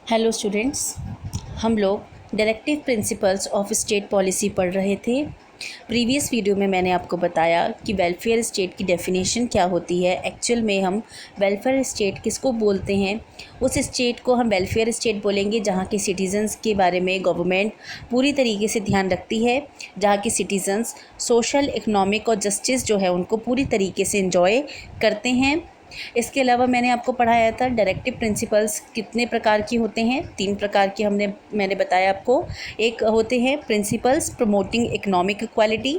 Hello students, हम लोग directive principles of state policy पढ़ रहे थे। प्रीवियस वीडियो में मैंने आपको बताया कि वेलफेयर स्टेट की डेफिनेशन क्या होती है। एक्चुअल में हम वेलफेयर स्टेट किसको बोलते हैं, उस स्टेट को हम वेलफेयर स्टेट बोलेंगे जहाँ के सिटीजन्स के बारे में गवर्नमेंट पूरी तरीके से ध्यान रखती है, जहाँ के सिटीजन्स सोशल, इकोनॉमिक और जस्टिस जो है उनको पूरी तरीके से एंजॉय करते हैं। इसके अलावा मैंने आपको पढ़ाया था डायरेक्टिव प्रिंसिपल्स कितने प्रकार की होते हैं। 3 प्रकार के मैंने बताया आपको। एक होते हैं प्रिंसिपल्स प्रमोटिंग इकोनॉमिक इक्वालिटी,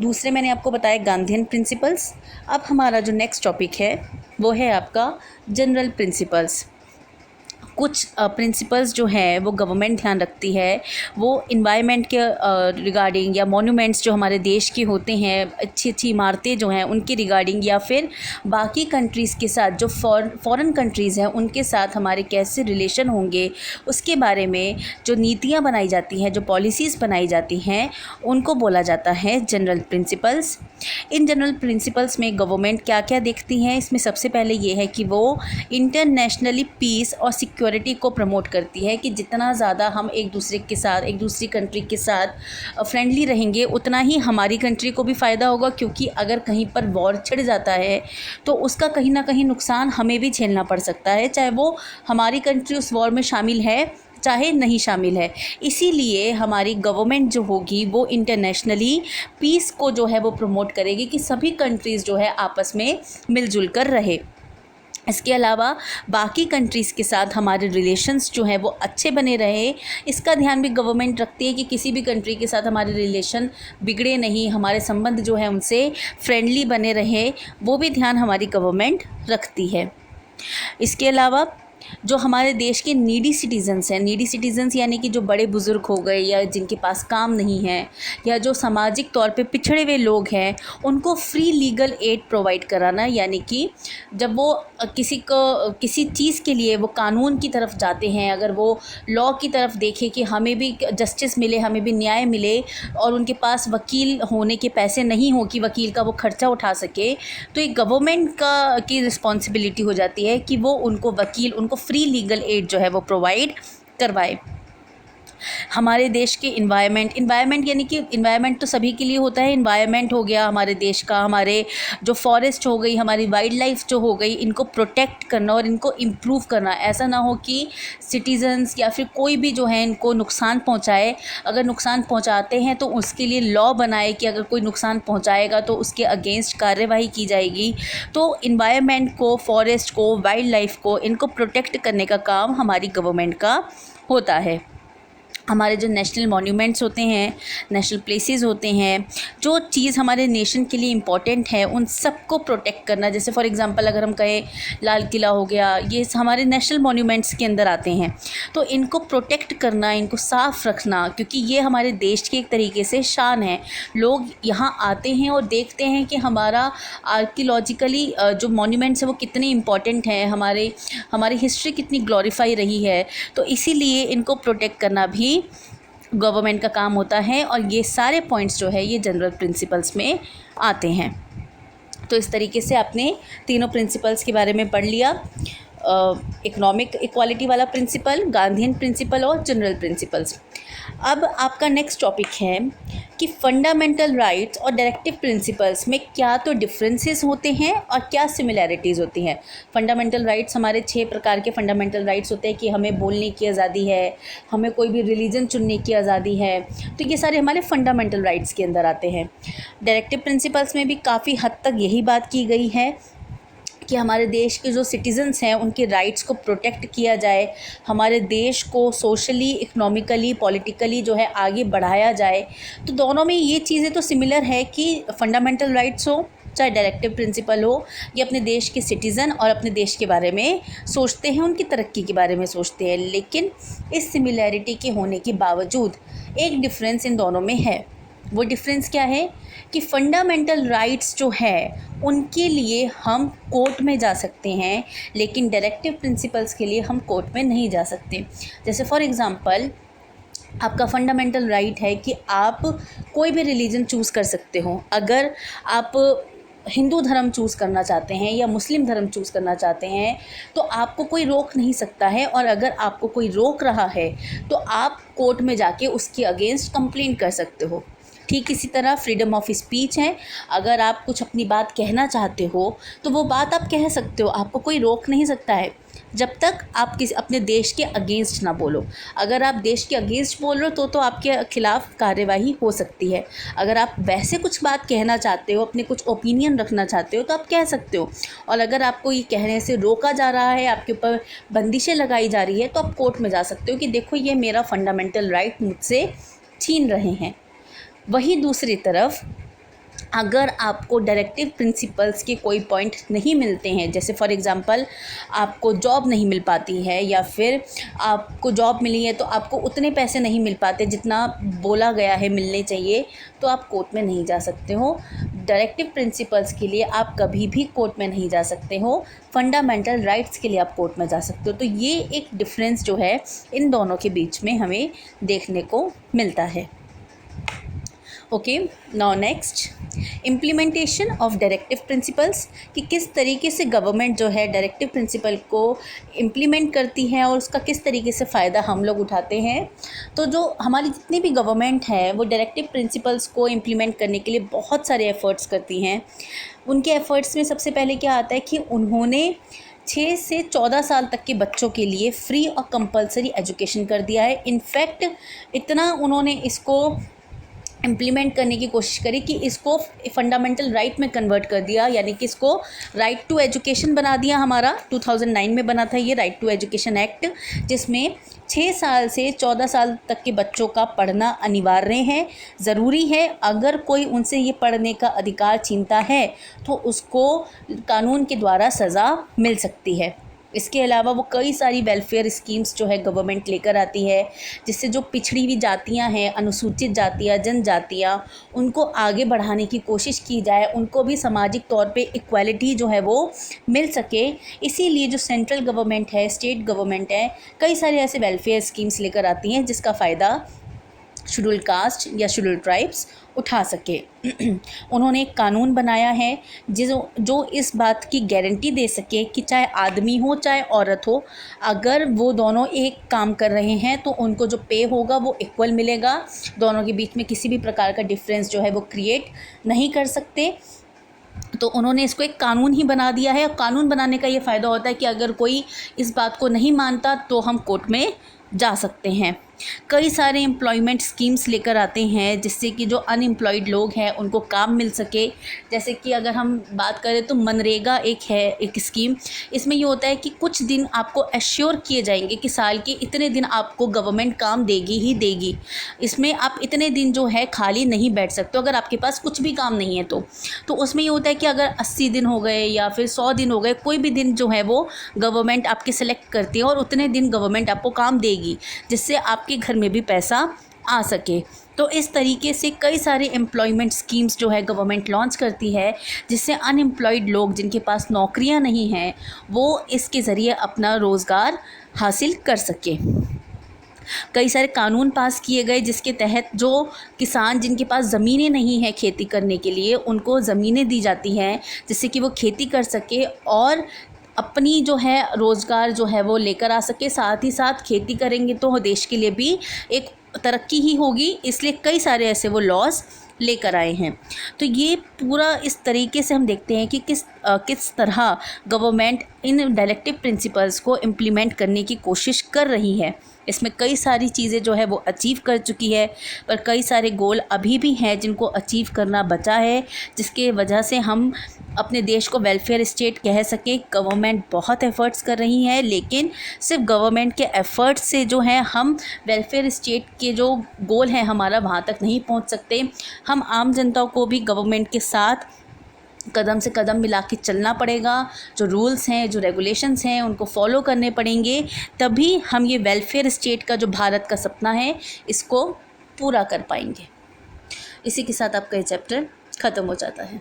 दूसरे मैंने आपको बताया गांधीयन प्रिंसिपल्स। अब हमारा जो नेक्स्ट टॉपिक है वो है आपका जनरल प्रिंसिपल्स। कुछ प्रिंसिपल्स जो हैं वो गवर्नमेंट ध्यान रखती है, वो इन्वायरमेंट के रिगार्डिंग, या मॉन्यूमेंट्स जो हमारे देश के होते हैं, अच्छी अच्छी इमारतें जो हैं उनके रिगार्डिंग, या फिर बाकी कंट्रीज़ के साथ जो फॉरेन कंट्रीज़ हैं उनके साथ हमारे कैसे रिलेशन होंगे उसके बारे में जो नीतियाँ बनाई जाती हैं, जो पॉलिसीज़ बनाई जाती हैं, उनको बोला जाता है general principles. In general principles में गवर्नमेंट क्या क्या देखती हैं, इसमें सबसे पहले ये है कि वो इंटरनेशनली पीस और सिक्योरिटी को प्रमोट करती है कि जितना ज़्यादा हम एक दूसरी कंट्री के साथ फ्रेंडली रहेंगे उतना ही हमारी कंट्री को भी फ़ायदा होगा, क्योंकि अगर कहीं पर वॉर छिड़ जाता है तो उसका कहीं ना कहीं नुकसान हमें भी झेलना पड़ सकता है, चाहे वो हमारी कंट्री उस वॉर में शामिल है चाहे नहीं शामिल है। इसीलिए हमारी गवर्नमेंट जो होगी वो इंटरनेशनली पीस को जो है वो प्रमोट करेगी कि सभी कंट्रीज़ जो है आपस में मिलजुल कर रहे। इसके अलावा बाकी कंट्रीज़ के साथ हमारे रिलेशंस जो हैं वो अच्छे बने रहे, इसका ध्यान भी गवर्नमेंट रखती है कि किसी भी कंट्री के साथ हमारे रिलेशन बिगड़े नहीं, हमारे संबंध जो है उनसे फ्रेंडली बने रहे, वो भी ध्यान हमारी गवर्नमेंट रखती है। इसके अलावा जो हमारे देश के नीडी सिटीजन्स हैं, नीडी सिटीजन्स यानी कि जो बड़े बुज़ुर्ग हो गए या जिनके पास काम नहीं है, या जो सामाजिक तौर पे पिछड़े हुए लोग हैं, उनको फ्री लीगल एड प्रोवाइड कराना, यानी कि जब वो किसी चीज़ के लिए वो कानून की तरफ जाते हैं, अगर वो लॉ की तरफ देखें कि हमें भी जस्टिस मिले, हमें भी न्याय मिले, और उनके पास वकील होने के पैसे नहीं हो कि वकील का वो खर्चा उठा सके, तो एक गवर्नमेंट की रिस्पॉन्सिबिलिटी हो जाती है कि वो उनको फ्री लीगल एड जो है वो प्रोवाइड करवाए। हमारे देश के इन्वायरमेंट यानी कि इन्वायरमेंट तो सभी के लिए होता है। इन्वायरमेंट हो गया हमारे देश का, हमारे जो फॉरेस्ट हो गई, हमारी वाइल्ड लाइफ जो हो गई, इनको प्रोटेक्ट करना और इनको इम्प्रूव करना। ऐसा ना हो कि सिटीजन्स या फिर कोई भी जो है इनको नुकसान पहुंचाए। अगर नुकसान पहुंचाते हैं तो उसके लिए लॉ बनाए कि अगर कोई नुकसान पहुंचाएगा तो उसके अगेंस्ट कार्यवाही की जाएगी। तो इन्वायरमेंट को, फॉरेस्ट को, वाइल्ड लाइफ को, इनको प्रोटेक्ट करने का काम हमारी गवर्नमेंट का होता है। हमारे जो नेशनल मॉन्यूमेंट्स होते हैं, नेशनल प्लेसेस होते हैं, जो चीज़ हमारे नेशन के लिए इम्पॉर्टेंट है उन सबको प्रोटेक्ट करना। जैसे फॉर एग्जांपल अगर हम कहें लाल किला हो गया, ये हमारे नेशनल मॉन्यूमेंट्स के अंदर आते हैं, तो इनको प्रोटेक्ट करना, इनको साफ़ रखना, क्योंकि ये हमारे देश की एक तरीके से शान है। लोग यहाँ आते हैं और देखते हैं कि हमारा आर्कियोलॉजिकली जो मॉन्यूमेंट्स हैं वो कितने इम्पॉर्टेंट हैं, हमारी हिस्ट्री कितनी ग्लोरीफाई रही है, तो इसीलिए इनको प्रोटेक्ट करना भी गवर्नमेंट का काम होता है। और ये सारे पॉइंट्स जो है ये जनरल प्रिंसिपल्स में आते हैं। तो इस तरीके से आपने तीनों प्रिंसिपल्स के बारे में पढ़ लिया, इकोनॉमिक इक्वालिटी वाला प्रिंसिपल, गांधीयन प्रिंसिपल और जनरल प्रिंसिपल्स। अब आपका नेक्स्ट टॉपिक है कि फंडामेंटल राइट्स और डायरेक्टिव प्रिंसिपल्स में क्या तो डिफरेंसेस होते हैं और क्या सिमिलैरिटीज़ होती हैं। फंडामेंटल राइट्स, हमारे 6 प्रकार के फंडामेंटल राइट्स होते हैं कि हमें बोलने की आज़ादी है, हमें कोई भी रिलीजन चुनने की आज़ादी है, तो ये सारे हमारे फंडामेंटल राइट्स के अंदर आते हैं। डायरेक्टिव प्रिंसिपल्स में भी काफ़ी हद तक यही बात की गई है कि हमारे देश के जो सिटीजन्स हैं उनके राइट्स को प्रोटेक्ट किया जाए, हमारे देश को सोशली, इकोनॉमिकली, पॉलिटिकली जो है आगे बढ़ाया जाए। तो दोनों में ये चीज़ें तो सिमिलर है कि फंडामेंटल राइट्स हो चाहे डायरेक्टिव प्रिंसिपल हो, ये अपने देश के सिटीज़न और अपने देश के बारे में सोचते हैं, उनकी तरक्की के बारे में सोचते हैं। लेकिन इस सिमिलैरिटी के होने के बावजूद एक डिफरेंस इन दोनों में है। वो डिफरेंस क्या है कि फंडामेंटल राइट्स जो है उनके लिए हम कोर्ट में जा सकते हैं, लेकिन डायरेक्टिव प्रिंसिपल्स के लिए हम कोर्ट में नहीं जा सकते। जैसे फॉर एग्ज़ाम्पल आपका फंडामेंटल राइट है कि आप कोई भी रिलीजन चूज़ कर सकते हो। अगर आप हिंदू धर्म चूज़ करना चाहते हैं या मुस्लिम धर्म चूज़ करना चाहते हैं तो आपको कोई रोक नहीं सकता है, और अगर आपको कोई रोक रहा है तो आप कोर्ट में जाके उसके अगेंस्ट कंप्लेंट कर सकते हो। ठीक इसी तरह फ्रीडम ऑफ स्पीच है, अगर आप कुछ अपनी बात कहना चाहते हो तो वो बात आप कह सकते हो, आपको कोई रोक नहीं सकता है जब तक आप किसी अपने देश के अगेंस्ट ना बोलो। अगर आप देश के अगेंस्ट बोल रहे हो तो आपके खिलाफ़ कार्यवाही हो सकती है। अगर आप वैसे कुछ बात कहना चाहते हो, अपने कुछ ओपिनियन रखना चाहते हो तो आप कह सकते हो, और अगर आपको ये कहने से रोका जा रहा है, आपके ऊपर बंदिशें लगाई जा रही है, तो आप कोर्ट में जा सकते हो कि देखो ये मेरा फंडामेंटल राइट मुझसे छीन रहे हैं। वहीं दूसरी तरफ अगर आपको डायरेक्टिव प्रिंसिपल्स के कोई पॉइंट नहीं मिलते हैं, जैसे फॉर एग्ज़ाम्पल आपको जॉब नहीं मिल पाती है, या फिर आपको जॉब मिली है तो आपको उतने पैसे नहीं मिल पाते जितना बोला गया है मिलने चाहिए, तो आप कोर्ट में नहीं जा सकते हो। डायरेक्टिव प्रिंसिपल्स के लिए आप कभी भी कोर्ट में नहीं जा सकते हो, फंडामेंटल राइट्स के लिए आप कोर्ट में जा सकते हो। तो ये एक डिफरेंस जो है इन दोनों के बीच में हमें देखने को मिलता है। Okay, now next implementation of directive principles, कि किस तरीके से गवर्नमेंट जो है डायरेक्टिव प्रिंसिपल को इम्प्लीमेंट करती है और उसका किस तरीके से फ़ायदा हम लोग उठाते हैं। तो जो हमारी जितनी भी गवर्नमेंट है वो डायरेक्टिव प्रिंसिपल्स को इम्प्लीमेंट करने के लिए बहुत सारे एफ़र्ट्स करती हैं। उनके एफ़र्ट्स में सबसे पहले क्या आता है कि उन्होंने 6 से 14 साल तक के बच्चों के लिए फ्री और कंपलसरी एजुकेशन कर दिया है। इनफैक्ट इतना उन्होंने इसको इम्प्लीमेंट करने की कोशिश करी कि इसको फंडामेंटल राइट में कन्वर्ट कर दिया, यानी कि इसको राइट टू एजुकेशन बना दिया। हमारा 2009 में बना था ये राइट टू एजुकेशन एक्ट, जिसमें 6 साल से 14 साल तक के बच्चों का पढ़ना अनिवार्य है, ज़रूरी है। अगर कोई उनसे ये पढ़ने का अधिकार छीनता है तो उसको कानून के द्वारा सज़ा मिल सकती है। इसके अलावा वो कई सारी वेलफेयर स्कीम्स जो है गवर्नमेंट लेकर आती है, जिससे जो पिछड़ी हुई जातियां हैं, अनुसूचित जातियां, जनजातियां, उनको आगे बढ़ाने की कोशिश की जाए, उनको भी सामाजिक तौर पे इक्वालिटी जो है वो मिल सके। इसीलिए जो सेंट्रल गवर्नमेंट है, स्टेट गवर्नमेंट है, कई सारे ऐसे वेलफेयर स्कीम्स लेकर आती हैं जिसका फ़ायदा शेड्यूल कास्ट या शेड्यूल ट्राइब्स उठा सके। उन्होंने एक कानून बनाया है जो इस बात की गारंटी दे सके कि चाहे आदमी हो चाहे औरत हो, अगर वो दोनों एक काम कर रहे हैं तो उनको जो पे होगा वो इक्वल मिलेगा। दोनों के बीच में किसी भी प्रकार का डिफरेंस जो है वो क्रिएट नहीं कर सकते। तो उन्होंने इसको एक कानून ही बना दिया है। और कानून बनाने का ये फ़ायदा होता है कि अगर कोई इस बात को नहीं मानता तो हम कोर्ट में जा सकते हैं। कई सारे एम्प्लॉयमेंट स्कीम्स लेकर आते हैं जिससे कि जो अनएम्प्लॉयड लोग हैं उनको काम मिल सके। जैसे कि अगर हम बात करें तो मनरेगा एक स्कीम, इसमें ये होता है कि कुछ दिन आपको एश्योर किए जाएंगे कि साल के इतने दिन आपको गवर्नमेंट काम देगी ही देगी। इसमें आप इतने दिन जो है खाली नहीं बैठ सकते अगर आपके पास कुछ भी काम नहीं है तो उसमें ये होता है कि अगर 80 दिन हो गए या फिर 100 दिन हो गए, कोई भी दिन जो है वो गवर्नमेंट आपके सेलेक्ट करती है और उतने दिन गवर्नमेंट आपको काम देगी, जिससे आपके घर में भी पैसा आ सके। तो इस तरीके से कई सारे एम्प्लॉयमेंट स्कीम्स जो है गवर्नमेंट लॉन्च करती है, जिससे अनएम्प्लॉयड लोग जिनके पास नौकरियां नहीं हैं वो इसके ज़रिए अपना रोज़गार हासिल कर सके। कई सारे कानून पास किए गए जिसके तहत जो किसान जिनके पास ज़मीनें नहीं हैं खेती करने के लिए, उनको ज़मीनें दी जाती हैं जिससे कि वो खेती कर सके और अपनी जो है रोज़गार जो है वो लेकर आ सके। साथ ही साथ खेती करेंगे तो देश के लिए भी एक तरक्की ही होगी, इसलिए कई सारे ऐसे वो लॉज लेकर आए हैं। तो ये पूरा इस तरीके से हम देखते हैं कि किस तरह गवर्नमेंट इन डायरेक्टिव प्रिंसिपल्स को इम्प्लीमेंट करने की कोशिश कर रही है। इसमें कई सारी चीज़ें जो है वो अचीव कर चुकी है, पर कई सारे गोल अभी भी हैं जिनको अचीव करना बचा है, जिसके वजह से हम अपने देश को वेलफेयर स्टेट कह सकें। गवर्नमेंट बहुत एफ़र्ट्स कर रही है, लेकिन सिर्फ गवर्नमेंट के एफ़र्ट्स से जो है हम वेलफेयर स्टेट के जो गोल हैं हमारा वहाँ तक नहीं पहुँच सकते। हम आम जनता को भी गवर्नमेंट के साथ कदम से कदम मिला के चलना पड़ेगा। जो रूल्स हैं, जो रेगुलेशंस हैं, उनको फॉलो करने पड़ेंगे, तभी हम ये वेलफेयर स्टेट का जो भारत का सपना है इसको पूरा कर पाएंगे। इसी के साथ आपका ये चैप्टर ख़त्म हो जाता है।